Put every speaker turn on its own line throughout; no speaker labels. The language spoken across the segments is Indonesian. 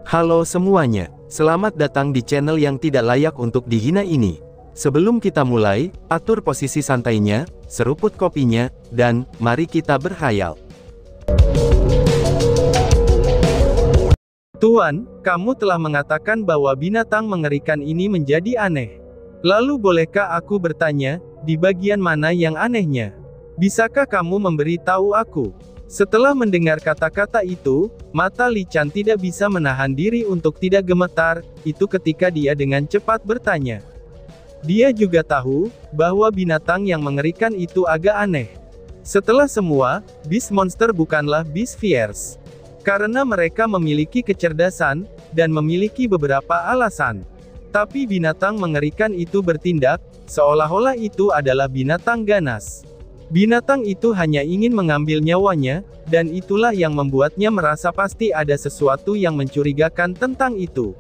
Halo semuanya, selamat datang di channel yang tidak layak untuk dihina ini. Sebelum kita mulai, atur posisi santainya, seruput kopinya, dan mari kita berkhayal.
Tuan, kamu telah mengatakan bahwa binatang mengerikan ini menjadi aneh. Lalu bolehkah aku bertanya, di bagian mana yang anehnya? Bisakah kamu memberi tahu aku? Setelah mendengar kata-kata itu, mata Li Chan tidak bisa menahan diri untuk tidak gemetar, itu ketika dia dengan cepat bertanya. Dia juga tahu, bahwa binatang yang mengerikan itu agak aneh. Setelah semua, Beast Monster bukanlah Beast Fierce. Karena mereka memiliki kecerdasan, dan memiliki beberapa alasan. Tapi binatang mengerikan itu bertindak, seolah-olah itu adalah binatang ganas. Binatang itu hanya ingin mengambil nyawanya, dan itulah yang membuatnya merasa pasti ada sesuatu yang mencurigakan tentang itu.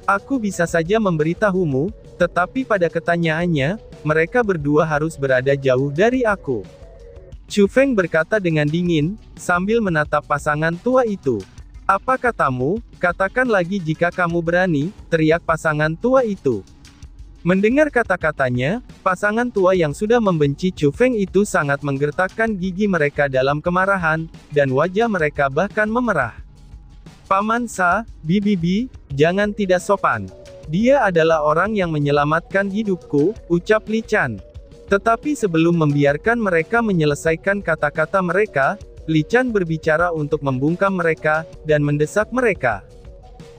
Aku bisa saja memberitahumu, tetapi pada ketanyaannya, mereka berdua harus berada jauh dari aku. Chu Feng berkata dengan dingin, sambil menatap pasangan tua itu. Apa katamu? Katakan lagi jika kamu berani, teriak pasangan tua itu. Mendengar kata-katanya, pasangan tua yang sudah membenci Chu Feng itu sangat menggertakkan gigi mereka dalam kemarahan, dan wajah mereka bahkan memerah. Paman Sa, Bibi, jangan tidak sopan. Dia adalah orang yang menyelamatkan hidupku, ucap Li Chan. Tetapi sebelum membiarkan mereka menyelesaikan kata-kata mereka, Li Chan berbicara untuk membungkam mereka, dan mendesak mereka.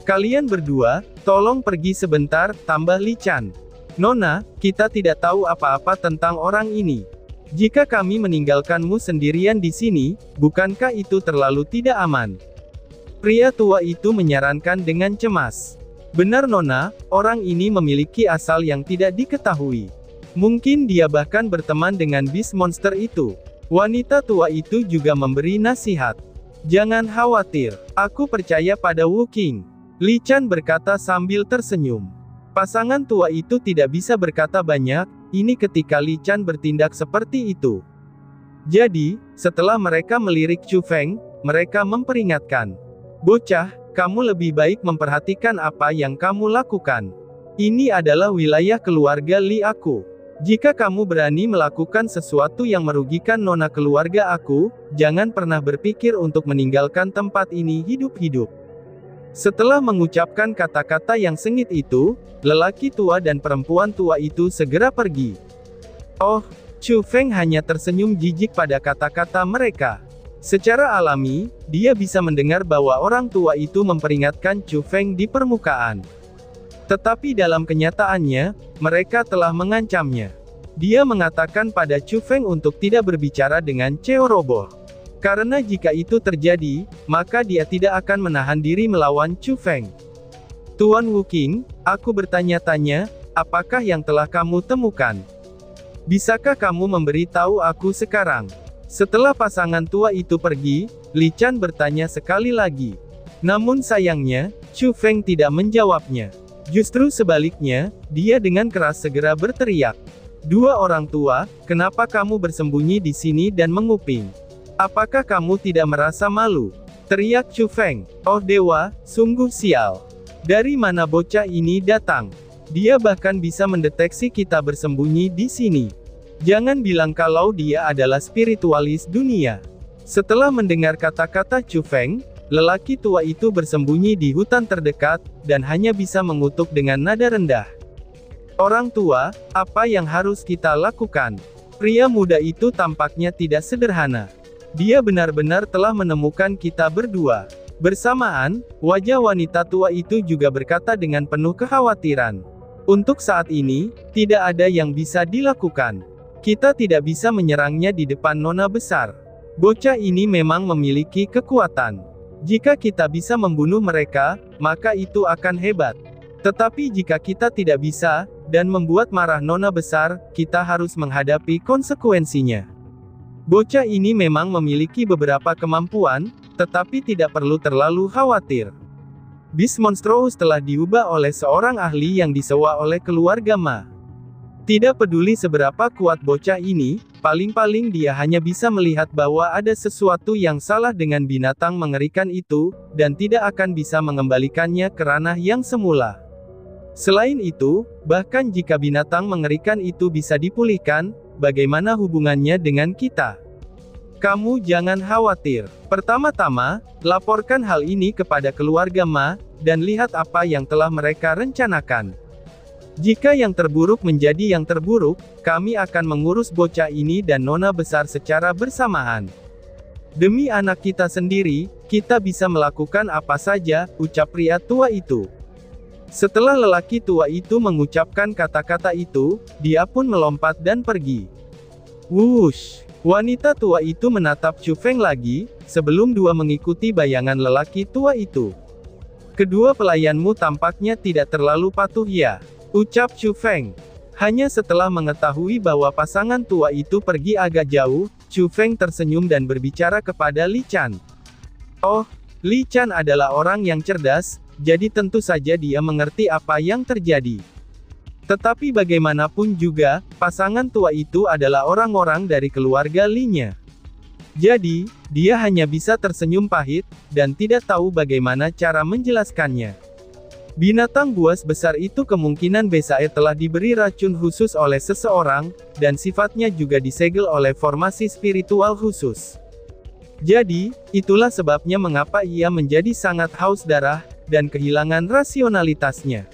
Kalian berdua, tolong pergi sebentar, tambah Li Chan. Nona, kita tidak tahu apa-apa tentang orang ini. Jika kami meninggalkanmu sendirian di sini, bukankah itu terlalu tidak aman? Pria tua itu menyarankan dengan cemas. Benar Nona, orang ini memiliki asal yang tidak diketahui. Mungkin dia bahkan berteman dengan Beast Monster itu. Wanita tua itu juga memberi nasihat. Jangan khawatir, aku percaya pada Wu Qing. Li Chan berkata sambil tersenyum. Pasangan tua itu tidak bisa berkata banyak, ini ketika Li Chan bertindak seperti itu. Jadi, setelah mereka melirik Chu Feng, mereka memperingatkan. Bocah, kamu lebih baik memperhatikan apa yang kamu lakukan. Ini adalah wilayah keluarga Li aku. Jika kamu berani melakukan sesuatu yang merugikan nona keluarga aku, jangan pernah berpikir untuk meninggalkan tempat ini hidup-hidup. Setelah mengucapkan kata-kata yang sengit itu, lelaki tua dan perempuan tua itu segera pergi. Oh, Chu Feng hanya tersenyum jijik pada kata-kata mereka. Secara alami, dia bisa mendengar bahwa orang tua itu memperingatkan Chu Feng di permukaan. Tetapi dalam kenyataannya, mereka telah mengancamnya. Dia mengatakan pada Chu Feng untuk tidak berbicara dengan Cheo Roboh. Karena jika itu terjadi, maka dia tidak akan menahan diri melawan Chu Feng. Tuan Wu Qing, aku bertanya-tanya, apakah yang telah kamu temukan? Bisakah kamu memberi tahu aku sekarang? Setelah pasangan tua itu pergi, Li Chan bertanya sekali lagi. Namun sayangnya, Chu Feng tidak menjawabnya. Justru sebaliknya, dia dengan keras segera berteriak. Dua orang tua, kenapa kamu bersembunyi di sini dan menguping? Apakah kamu tidak merasa malu? Teriak Chu Feng. Oh dewa, sungguh sial. Dari mana bocah ini datang? Dia bahkan bisa mendeteksi kita bersembunyi di sini. Jangan bilang kalau dia adalah spiritualis dunia. Setelah mendengar kata-kata Chu Feng, lelaki tua itu bersembunyi di hutan terdekat, dan hanya bisa mengutuk dengan nada rendah. Orang tua, apa yang harus kita lakukan? Pria muda itu tampaknya tidak sederhana. Dia benar-benar telah menemukan kita berdua. Bersamaan, wajah wanita tua itu juga berkata dengan penuh kekhawatiran. Untuk saat ini, tidak ada yang bisa dilakukan. Kita tidak bisa menyerangnya di depan nona besar. Bocah ini memang memiliki kekuatan. Jika kita bisa membunuh mereka, maka itu akan hebat. Tetapi jika kita tidak bisa, dan membuat marah nona besar, kita harus menghadapi konsekuensinya. Bocah ini memang memiliki beberapa kemampuan, tetapi tidak perlu terlalu khawatir. Beast Monstrous telah diubah oleh seorang ahli yang disewa oleh keluarga Ma. Tidak peduli seberapa kuat bocah ini, paling-paling dia hanya bisa melihat bahwa ada sesuatu yang salah dengan binatang mengerikan itu, dan tidak akan bisa mengembalikannya ke ranah yang semula. Selain itu, bahkan jika binatang mengerikan itu bisa dipulihkan, bagaimana hubungannya dengan kita? Kamu jangan khawatir. Pertama-tama, laporkan hal ini kepada keluarga Ma, dan lihat apa yang telah mereka rencanakan. Jika yang terburuk menjadi yang terburuk, kami akan mengurus bocah ini dan nona besar secara bersamaan. Demi anak kita sendiri, kita bisa melakukan apa saja, ucap pria tua itu. Setelah lelaki tua itu mengucapkan kata-kata itu, dia pun melompat dan pergi. Wush! Wanita tua itu menatap Chu Feng lagi, sebelum dua mengikuti bayangan lelaki tua itu. Kedua pelayanmu tampaknya tidak terlalu patuh ya, ucap Chu Feng. Hanya setelah mengetahui bahwa pasangan tua itu pergi agak jauh, Chu Feng tersenyum dan berbicara kepada Li Chan. Oh, Li Chan adalah orang yang cerdas, jadi tentu saja dia mengerti apa yang terjadi. Tetapi bagaimanapun juga, pasangan tua itu adalah orang-orang dari keluarga Li-nya. Jadi, dia hanya bisa tersenyum pahit, dan tidak tahu bagaimana cara menjelaskannya. Binatang buas besar itu kemungkinan besar telah diberi racun khusus oleh seseorang, dan sifatnya juga disegel oleh formasi spiritual khusus. Jadi, itulah sebabnya mengapa ia menjadi sangat haus darah, dan kehilangan rasionalitasnya.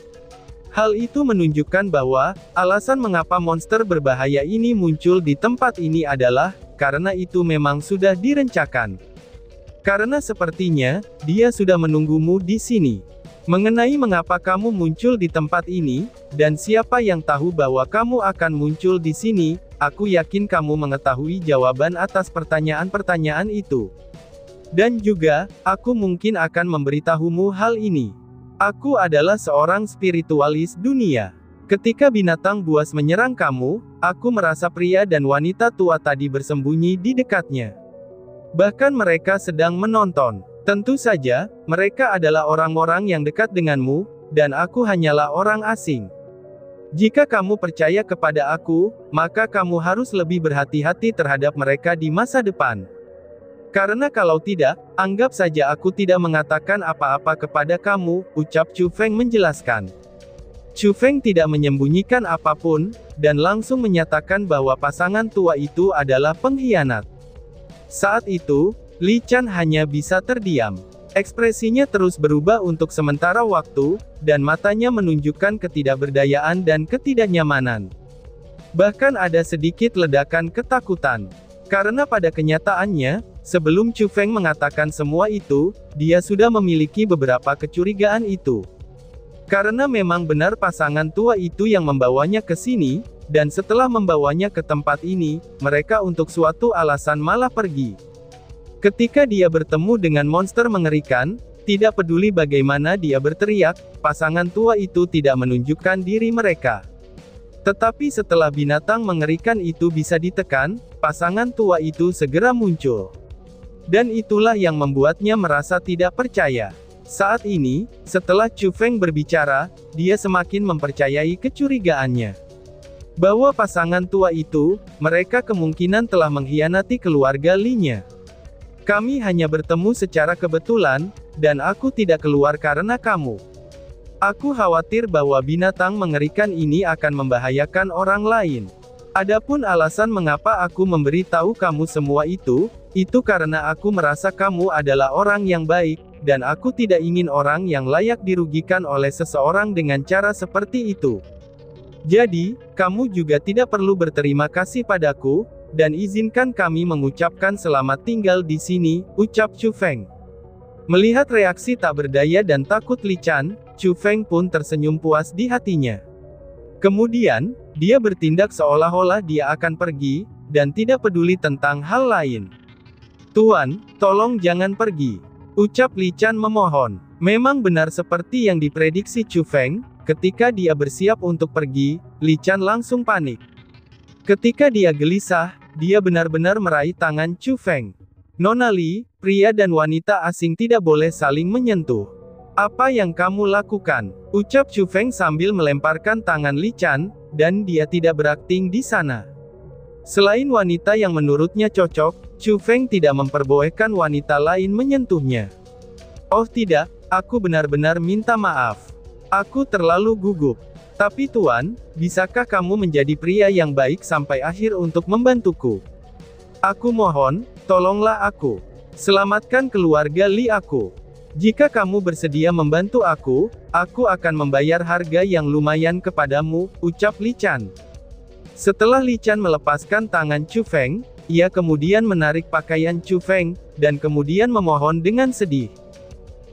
Hal itu menunjukkan bahwa, alasan mengapa monster berbahaya ini muncul di tempat ini adalah, karena itu memang sudah direncanakan. Karena sepertinya, dia sudah menunggumu di sini. Mengenai mengapa kamu muncul di tempat ini, dan siapa yang tahu bahwa kamu akan muncul di sini, aku yakin kamu mengetahui jawaban atas pertanyaan-pertanyaan itu. Dan juga, aku mungkin akan memberitahumu hal ini. Aku adalah seorang spiritualis dunia. Ketika binatang buas menyerang kamu, aku merasa pria dan wanita tua tadi bersembunyi di dekatnya. Bahkan mereka sedang menonton. Tentu saja, mereka adalah orang-orang yang dekat denganmu, dan aku hanyalah orang asing. Jika kamu percaya kepada aku, maka kamu harus lebih berhati-hati terhadap mereka di masa depan. Karena kalau tidak, anggap saja aku tidak mengatakan apa-apa kepada kamu, ucap Chu Feng menjelaskan. Chu Feng tidak menyembunyikan apapun, dan langsung menyatakan bahwa pasangan tua itu adalah pengkhianat. Saat itu, Li Chan hanya bisa terdiam. Ekspresinya terus berubah untuk sementara waktu, dan matanya menunjukkan ketidakberdayaan dan ketidaknyamanan. Bahkan ada sedikit ledakan ketakutan. Karena pada kenyataannya, sebelum Chu Feng mengatakan semua itu, dia sudah memiliki beberapa kecurigaan itu. Karena memang benar pasangan tua itu yang membawanya ke sini, dan setelah membawanya ke tempat ini, mereka untuk suatu alasan malah pergi. Ketika dia bertemu dengan monster mengerikan, tidak peduli bagaimana dia berteriak, pasangan tua itu tidak menunjukkan diri mereka. Tetapi setelah binatang mengerikan itu bisa ditekan, pasangan tua itu segera muncul. Dan itulah yang membuatnya merasa tidak percaya. Saat ini, setelah Chu Feng berbicara, dia semakin mempercayai kecurigaannya. Bahwa pasangan tua itu, mereka kemungkinan telah mengkhianati keluarga Li-nya. Kami hanya bertemu secara kebetulan, dan aku tidak keluar karena kamu. Aku khawatir bahwa binatang mengerikan ini akan membahayakan orang lain. Adapun alasan mengapa aku memberitahu kamu semua itu karena aku merasa kamu adalah orang yang baik, dan aku tidak ingin orang yang layak dirugikan oleh seseorang dengan cara seperti itu. Jadi, kamu juga tidak perlu berterima kasih padaku, dan izinkan kami mengucapkan selamat tinggal di sini, ucap Chu Feng. Melihat reaksi tak berdaya dan takut Li Chan, Chu Feng pun tersenyum puas di hatinya. Kemudian, dia bertindak seolah-olah dia akan pergi, dan tidak peduli tentang hal lain. Tuan, tolong jangan pergi, ucap Li Chan memohon. Memang benar seperti yang diprediksi Chu Feng, ketika dia bersiap untuk pergi, Li Chan langsung panik. Ketika dia gelisah, dia benar-benar meraih tangan Chu Feng. Nona Li, pria dan wanita asing tidak boleh saling menyentuh. Apa yang kamu lakukan? Ucap Chu Feng sambil melemparkan tangan Li Chan, dan dia tidak berakting di sana. Selain wanita yang menurutnya cocok, Chu Feng tidak memperbolehkan wanita lain menyentuhnya. Oh tidak, aku benar-benar minta maaf. Aku terlalu gugup. Tapi Tuan, bisakah kamu menjadi pria yang baik sampai akhir untuk membantuku? Aku mohon, tolonglah aku. Selamatkan keluarga Li aku. Jika kamu bersedia membantu aku akan membayar harga yang lumayan kepadamu, ucap Li Chan. Setelah Li Chan melepaskan tangan Chu Feng, ia kemudian menarik pakaian Chu Feng, dan kemudian memohon dengan sedih.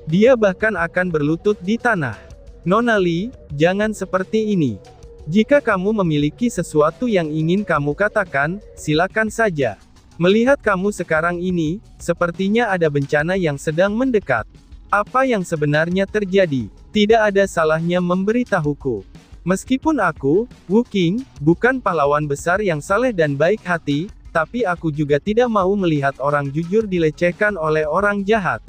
Dia bahkan akan berlutut di tanah. Nona Li, jangan seperti ini. Jika kamu memiliki sesuatu yang ingin kamu katakan, silakan saja. Melihat kamu sekarang ini, sepertinya ada bencana yang sedang mendekat. Apa yang sebenarnya terjadi? Tidak ada salahnya memberitahuku. Meskipun aku, Wu Qing, bukan pahlawan besar yang saleh dan baik hati, tapi aku juga tidak mau melihat orang jujur dilecehkan oleh orang jahat.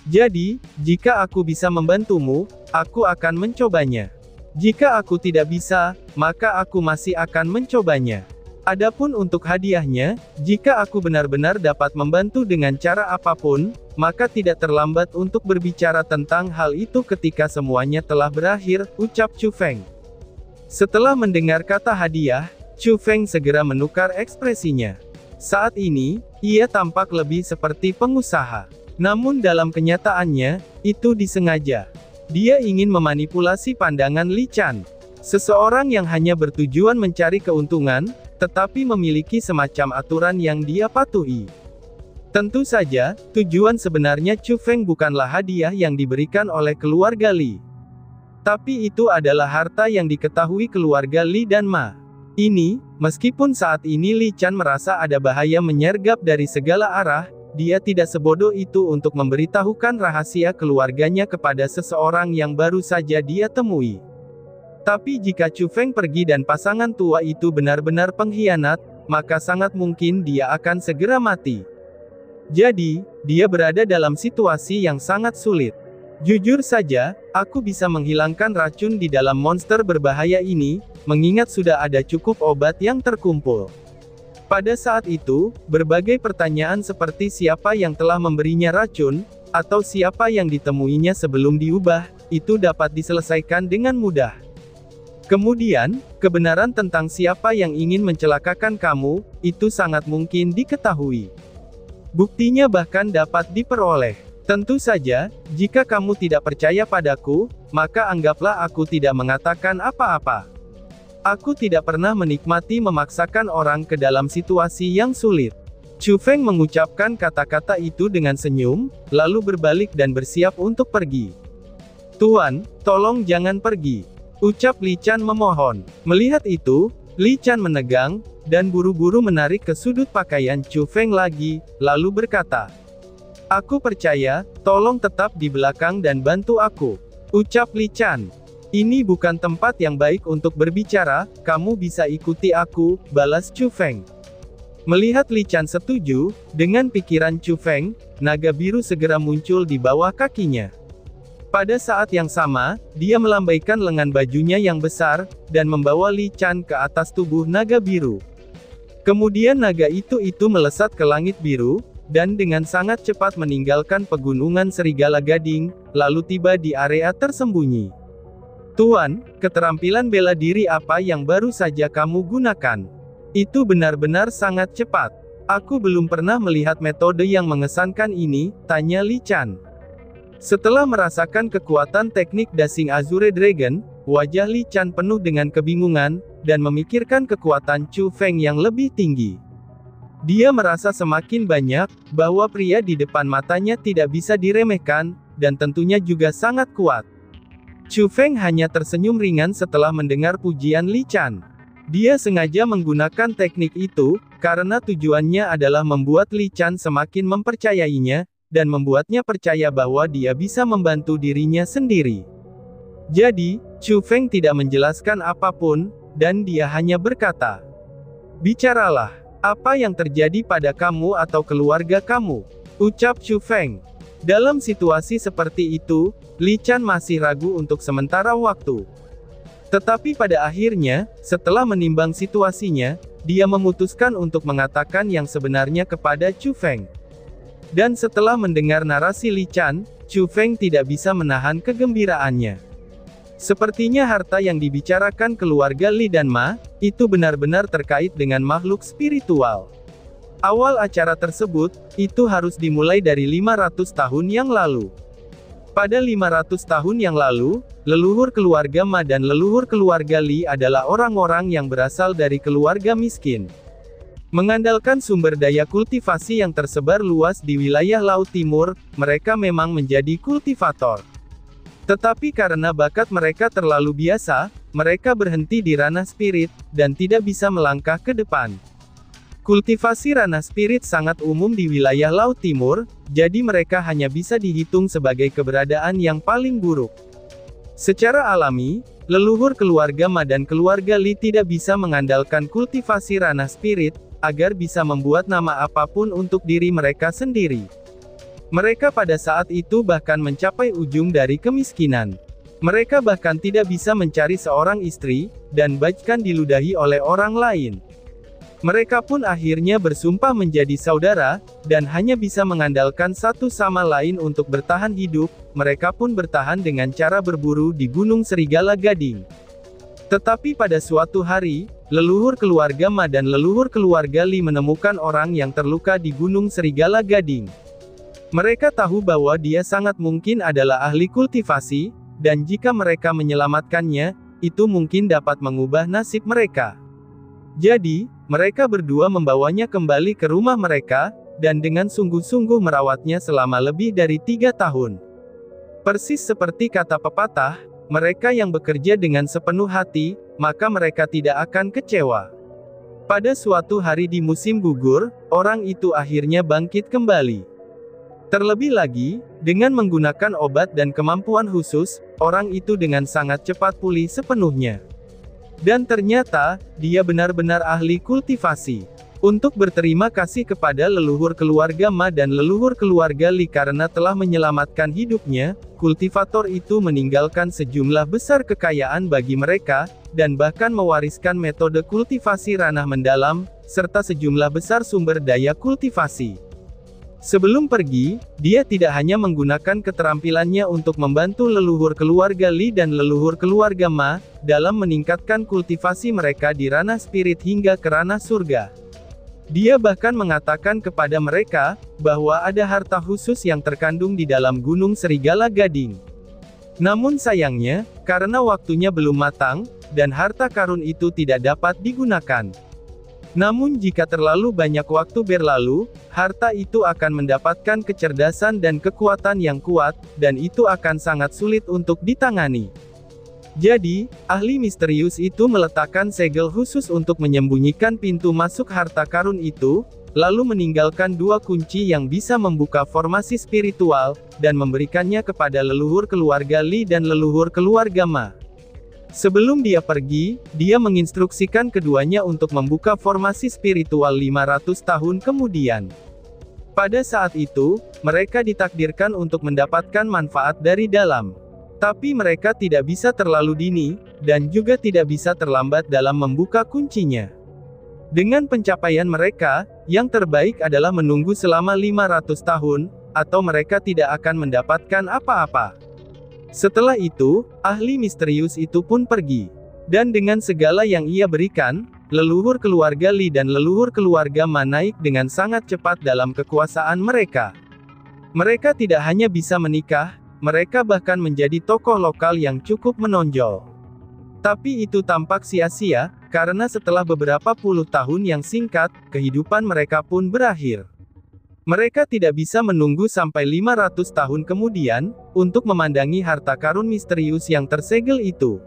Jadi, jika aku bisa membantumu, aku akan mencobanya. Jika aku tidak bisa, maka aku masih akan mencobanya. Adapun untuk hadiahnya, jika aku benar-benar dapat membantu dengan cara apapun, maka tidak terlambat untuk berbicara tentang hal itu ketika semuanya telah berakhir, ucap Chu Feng. Setelah mendengar kata hadiah, Chu Feng segera menukar ekspresinya. Saat ini, ia tampak lebih seperti pengusaha. Namun dalam kenyataannya, itu disengaja. Dia ingin memanipulasi pandangan Li Chan. Seseorang yang hanya bertujuan mencari keuntungan, tetapi memiliki semacam aturan yang dia patuhi. Tentu saja, tujuan sebenarnya Chu Feng bukanlah hadiah yang diberikan oleh keluarga Li. Tapi itu adalah harta yang diketahui keluarga Li dan Ma. Ini, meskipun saat ini Li Chan merasa ada bahaya menyergap dari segala arah, dia tidak sebodoh itu untuk memberitahukan rahasia keluarganya kepada seseorang yang baru saja dia temui. Tapi jika Chu Feng pergi dan pasangan tua itu benar-benar pengkhianat, maka sangat mungkin dia akan segera mati. Jadi, dia berada dalam situasi yang sangat sulit. Jujur saja, aku bisa menghilangkan racun di dalam monster berbahaya ini, mengingat sudah ada cukup obat yang terkumpul. Pada saat itu, berbagai pertanyaan seperti siapa yang telah memberinya racun, atau siapa yang ditemuinya sebelum diubah, itu dapat diselesaikan dengan mudah. Kemudian, kebenaran tentang siapa yang ingin mencelakakan kamu, itu sangat mungkin diketahui. Buktinya bahkan dapat diperoleh. Tentu saja, jika kamu tidak percaya padaku, maka anggaplah aku tidak mengatakan apa-apa. Aku tidak pernah menikmati memaksakan orang ke dalam situasi yang sulit. Chu Feng mengucapkan kata-kata itu dengan senyum, lalu berbalik dan bersiap untuk pergi. Tuan, tolong jangan pergi, ucap Li Chan memohon. Melihat itu, Li Chan menegang, dan buru-buru menarik ke sudut pakaian Chu Feng lagi, lalu berkata, "Aku percaya, tolong tetap di belakang dan bantu aku," ucap Li Chan. "Ini bukan tempat yang baik untuk berbicara, kamu bisa ikuti aku," balas Chu Feng. Melihat Li Chan setuju, dengan pikiran Chu Feng, naga biru segera muncul di bawah kakinya. Pada saat yang sama, dia melambaikan lengan bajunya yang besar, dan membawa Li Chan ke atas tubuh naga biru. Kemudian naga itu melesat ke langit biru, dan dengan sangat cepat meninggalkan pegunungan Serigala Gading, lalu tiba di area tersembunyi. "Tuan, keterampilan bela diri apa yang baru saja kamu gunakan? Itu benar-benar sangat cepat. Aku belum pernah melihat metode yang mengesankan ini," tanya Li Chan. Setelah merasakan kekuatan teknik Dashing Azure Dragon, wajah Li Chan penuh dengan kebingungan, dan memikirkan kekuatan Chu Feng yang lebih tinggi. Dia merasa semakin banyak, bahwa pria di depan matanya tidak bisa diremehkan, dan tentunya juga sangat kuat. Chu Feng hanya tersenyum ringan setelah mendengar pujian Li Chan. Dia sengaja menggunakan teknik itu, karena tujuannya adalah membuat Li Chan semakin mempercayainya, dan membuatnya percaya bahwa dia bisa membantu dirinya sendiri. Jadi, Chu Feng tidak menjelaskan apapun, dan dia hanya berkata, "Bicaralah, apa yang terjadi pada kamu atau keluarga kamu?" ucap Chu Feng. Dalam situasi seperti itu, Li Chan masih ragu untuk sementara waktu. Tetapi pada akhirnya, setelah menimbang situasinya, dia memutuskan untuk mengatakan yang sebenarnya kepada Chu Feng. Dan setelah mendengar narasi Li Chan, Chu Feng tidak bisa menahan kegembiraannya. Sepertinya harta yang dibicarakan keluarga Li dan Ma, itu benar-benar terkait dengan makhluk spiritual. Awal acara tersebut, itu harus dimulai dari 500 tahun yang lalu. Pada 500 tahun yang lalu, leluhur keluarga Ma dan leluhur keluarga Li adalah orang-orang yang berasal dari keluarga miskin. Mengandalkan sumber daya kultivasi yang tersebar luas di wilayah Laut Timur, mereka memang menjadi kultivator. Tetapi karena bakat mereka terlalu biasa, mereka berhenti di ranah spirit, dan tidak bisa melangkah ke depan. Kultivasi ranah spirit sangat umum di wilayah Laut Timur, jadi mereka hanya bisa dihitung sebagai keberadaan yang paling buruk. Secara alami, leluhur keluarga Ma dan keluarga Li tidak bisa mengandalkan kultivasi ranah spirit, agar bisa membuat nama apapun untuk diri mereka sendiri. Mereka pada saat itu bahkan mencapai ujung dari kemiskinan. Mereka bahkan tidak bisa mencari seorang istri, dan bahkan diludahi oleh orang lain. Mereka pun akhirnya bersumpah menjadi saudara, dan hanya bisa mengandalkan satu sama lain untuk bertahan hidup. Mereka pun bertahan dengan cara berburu di Gunung Serigala Gading. Tetapi pada suatu hari, leluhur keluarga Ma dan leluhur keluarga Li menemukan orang yang terluka di Gunung Serigala Gading. Mereka tahu bahwa dia sangat mungkin adalah ahli kultivasi, dan jika mereka menyelamatkannya, itu mungkin dapat mengubah nasib mereka. Jadi, mereka berdua membawanya kembali ke rumah mereka, dan dengan sungguh-sungguh merawatnya selama lebih dari 3 tahun. Persis seperti kata pepatah, mereka yang bekerja dengan sepenuh hati, maka mereka tidak akan kecewa. Pada suatu hari di musim gugur, orang itu akhirnya bangkit kembali. Terlebih lagi, dengan menggunakan obat dan kemampuan khusus, orang itu dengan sangat cepat pulih sepenuhnya. Dan ternyata, dia benar-benar ahli kultivasi. Untuk berterima kasih kepada leluhur keluarga Ma dan leluhur keluarga Li karena telah menyelamatkan hidupnya, kultivator itu meninggalkan sejumlah besar kekayaan bagi mereka, dan bahkan mewariskan metode kultivasi ranah mendalam, serta sejumlah besar sumber daya kultivasi. Sebelum pergi, dia tidak hanya menggunakan keterampilannya untuk membantu leluhur keluarga Li dan leluhur keluarga Ma, dalam meningkatkan kultivasi mereka di ranah spirit hingga ke ranah surga. Dia bahkan mengatakan kepada mereka, bahwa ada harta khusus yang terkandung di dalam Gunung Serigala Gading. Namun sayangnya, karena waktunya belum matang, dan harta karun itu tidak dapat digunakan. Namun jika terlalu banyak waktu berlalu, harta itu akan mendapatkan kecerdasan dan kekuatan yang kuat, dan itu akan sangat sulit untuk ditangani. Jadi, ahli misterius itu meletakkan segel khusus untuk menyembunyikan pintu masuk harta karun itu, lalu meninggalkan 2 kunci yang bisa membuka formasi spiritual, dan memberikannya kepada leluhur keluarga Li dan leluhur keluarga Ma. Sebelum dia pergi, dia menginstruksikan keduanya untuk membuka formasi spiritual 500 tahun kemudian. Pada saat itu, mereka ditakdirkan untuk mendapatkan manfaat dari dalam. Tapi mereka tidak bisa terlalu dini, dan juga tidak bisa terlambat dalam membuka kuncinya. Dengan pencapaian mereka, yang terbaik adalah menunggu selama 500 tahun, atau mereka tidak akan mendapatkan apa-apa. Setelah itu, ahli misterius itu pun pergi. Dan dengan segala yang ia berikan, leluhur keluarga Li dan leluhur keluarga Ma naik dengan sangat cepat dalam kekuasaan mereka. Mereka tidak hanya bisa menikah, mereka bahkan menjadi tokoh lokal yang cukup menonjol. Tapi itu tampak sia-sia, karena setelah beberapa puluh tahun yang singkat, kehidupan mereka pun berakhir. Mereka tidak bisa menunggu sampai 500 tahun kemudian, untuk memandangi harta karun misterius yang tersegel itu.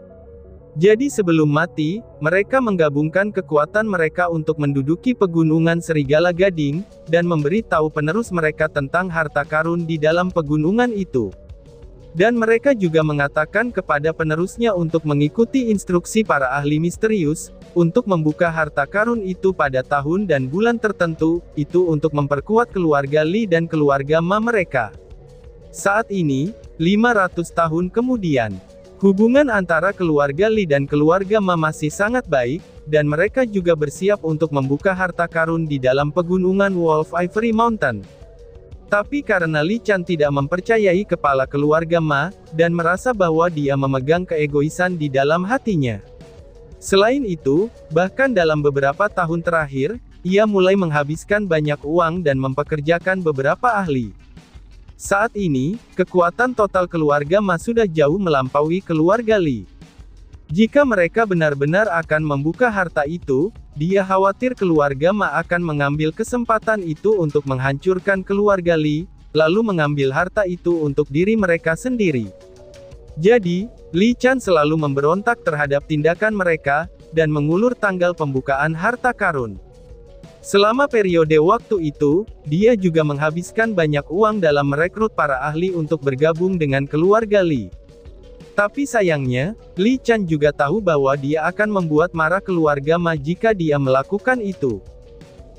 Jadi sebelum mati, mereka menggabungkan kekuatan mereka untuk menduduki pegunungan Serigala Gading, dan memberi tahu penerus mereka tentang harta karun di dalam pegunungan itu. Dan mereka juga mengatakan kepada penerusnya untuk mengikuti instruksi para ahli misterius, untuk membuka harta karun itu pada tahun dan bulan tertentu, itu untuk memperkuat keluarga Li dan keluarga Ma mereka. Saat ini, 500 tahun kemudian, Hubungan antara keluarga Li dan keluarga Ma masih sangat baik, dan mereka juga bersiap untuk membuka harta karun di dalam pegunungan Wolf Ivory Mountain. Tapi karena Li Chan tidak mempercayai kepala keluarga Ma, dan merasa bahwa dia memegang keegoisan di dalam hatinya. Selain itu, bahkan dalam beberapa tahun terakhir, ia mulai menghabiskan banyak uang dan mempekerjakan beberapa ahli. Saat ini, kekuatan total keluarga Ma sudah jauh melampaui keluarga Li. Jika mereka benar-benar akan membuka harta itu, dia khawatir keluarga Ma akan mengambil kesempatan itu untuk menghancurkan keluarga Li, lalu mengambil harta itu untuk diri mereka sendiri. Jadi, Li Chan selalu memberontak terhadap tindakan mereka, dan mengulur tanggal pembukaan harta karun. Selama periode waktu itu, dia juga menghabiskan banyak uang dalam merekrut para ahli untuk bergabung dengan keluarga Li. Tapi sayangnya, Li Chan juga tahu bahwa dia akan membuat marah keluarga Ma jika dia melakukan itu.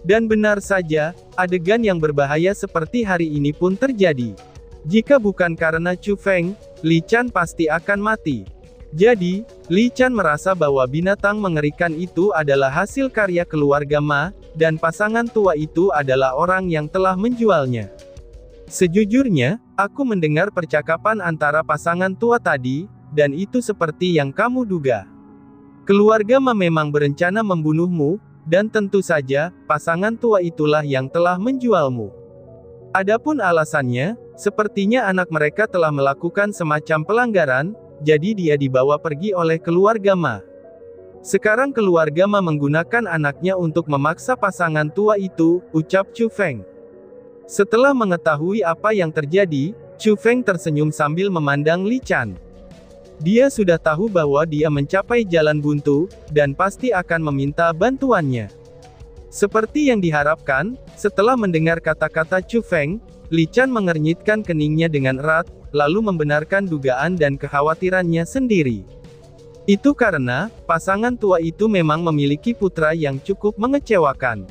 Dan benar saja, adegan yang berbahaya seperti hari ini pun terjadi. Jika bukan karena Chu Feng, Li Chan pasti akan mati. Jadi, Li Chan merasa bahwa binatang mengerikan itu adalah hasil karya keluarga Ma, dan pasangan tua itu adalah orang yang telah menjualnya. Sejujurnya, aku mendengar percakapan antara pasangan tua tadi, dan itu seperti yang kamu duga. Keluarga Ma memang berencana membunuhmu, dan tentu saja, pasangan tua itulah yang telah menjualmu. Adapun alasannya, sepertinya anak mereka telah melakukan semacam pelanggaran, jadi dia dibawa pergi oleh keluarga Ma. Sekarang keluarga Ma menggunakan anaknya untuk memaksa pasangan tua itu, ucap Chu Feng. Setelah mengetahui apa yang terjadi, Chu Feng tersenyum sambil memandang Li Chan. Dia sudah tahu bahwa dia mencapai jalan buntu, dan pasti akan meminta bantuannya. Seperti yang diharapkan, setelah mendengar kata-kata Chu Feng, Li Chan mengernyitkan keningnya dengan erat, lalu membenarkan dugaan dan kekhawatirannya sendiri. Itu karena, pasangan tua itu memang memiliki putra yang cukup mengecewakan.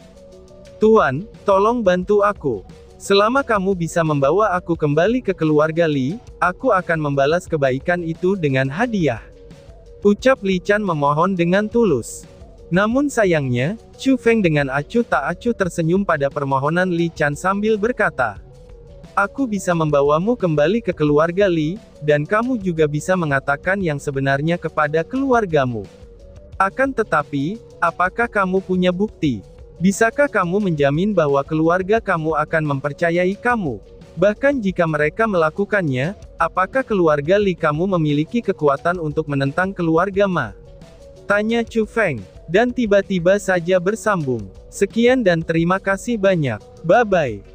Tuan, tolong bantu aku. Selama kamu bisa membawa aku kembali ke keluarga Li, aku akan membalas kebaikan itu dengan hadiah. Ucap Li Chan memohon dengan tulus. Namun sayangnya, Chu Feng dengan acuh tak acuh tersenyum pada permohonan Li Chan sambil berkata, "Aku bisa membawamu kembali ke keluarga Li, dan kamu juga bisa mengatakan yang sebenarnya kepada keluargamu. Akan tetapi, apakah kamu punya bukti? Bisakah kamu menjamin bahwa keluarga kamu akan mempercayai kamu? Bahkan jika mereka melakukannya, apakah keluarga Li kamu memiliki kekuatan untuk menentang keluarga Ma?" Tanya Chu Feng, dan tiba-tiba saja bersambung. Sekian dan terima kasih banyak. Bye-bye.